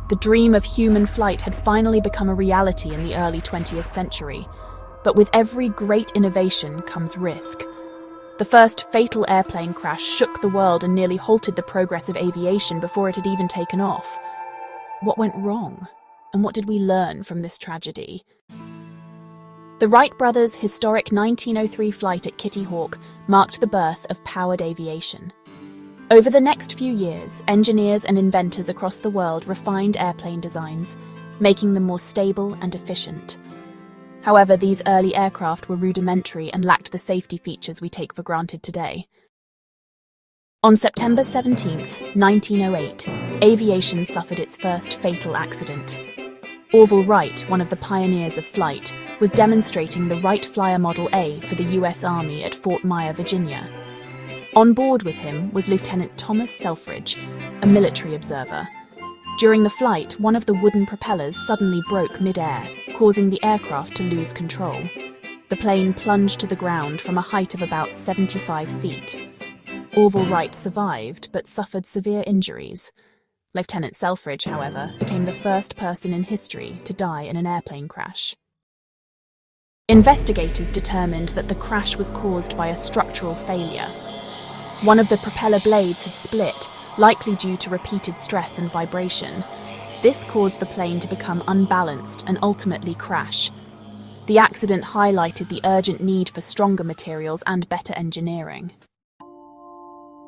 The dream of human flight had finally become a reality in the early 20th century. But with every great innovation comes risk. The first fatal airplane crash shook the world and nearly halted the progress of aviation before it had even taken off. What went wrong? And what did we learn from this tragedy? The Wright brothers' historic 1903 flight at Kitty Hawk marked the birth of powered aviation. Over the next few years, engineers and inventors across the world refined airplane designs, making them more stable and efficient. However, these early aircraft were rudimentary and lacked the safety features we take for granted today. On September 17, 1908, aviation suffered its first fatal accident. Orville Wright, one of the pioneers of flight, was demonstrating the Wright Flyer Model A for the U.S. Army at Fort Myer, Virginia. On board with him was Lieutenant Thomas Selfridge, a military observer. During the flight, one of the wooden propellers suddenly broke mid-air, causing the aircraft to lose control. The plane plunged to the ground from a height of about 75 feet. Orville Wright survived, but suffered severe injuries. Lieutenant Selfridge, however, became the first person in history to die in an airplane crash. Investigators determined that the crash was caused by a structural failure. One of the propeller blades had split, likely due to repeated stress and vibration. This caused the plane to become unbalanced and ultimately crash. The accident highlighted the urgent need for stronger materials and better engineering.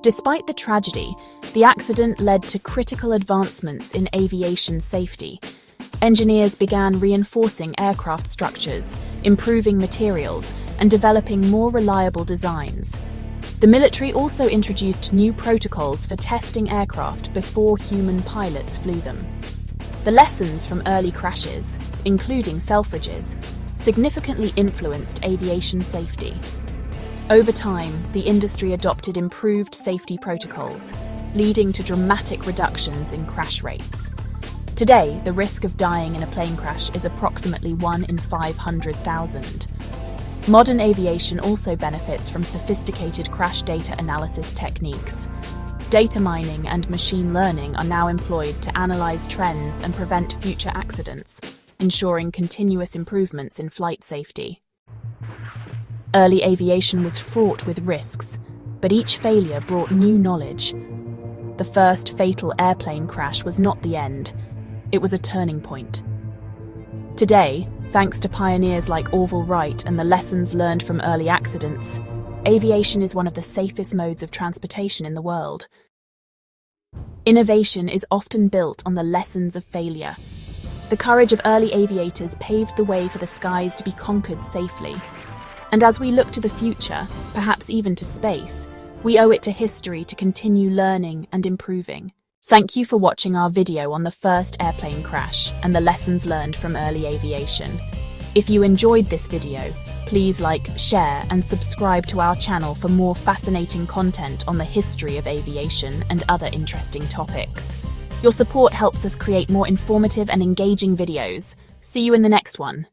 Despite the tragedy, the accident led to critical advancements in aviation safety. Engineers began reinforcing aircraft structures, improving materials, and developing more reliable designs. The military also introduced new protocols for testing aircraft before human pilots flew them. The lessons from early crashes, including Selfridge's, significantly influenced aviation safety. Over time, the industry adopted improved safety protocols, leading to dramatic reductions in crash rates. Today, the risk of dying in a plane crash is approximately 1 in 500,000. Modern aviation also benefits from sophisticated crash data analysis techniques. Data mining and machine learning are now employed to analyze trends and prevent future accidents, ensuring continuous improvements in flight safety. Early aviation was fraught with risks, but each failure brought new knowledge. The first fatal airplane crash was not the end, it was a turning point. Today, thanks to pioneers like Orville Wright and the lessons learned from early accidents, aviation is one of the safest modes of transportation in the world. Innovation is often built on the lessons of failure. The courage of early aviators paved the way for the skies to be conquered safely. And as we look to the future, perhaps even to space, we owe it to history to continue learning and improving. Thank you for watching our video on the first airplane crash and the lessons learned from early aviation. If you enjoyed this video, please like, share, and subscribe to our channel for more fascinating content on the history of aviation and other interesting topics. Your support helps us create more informative and engaging videos. See you in the next one.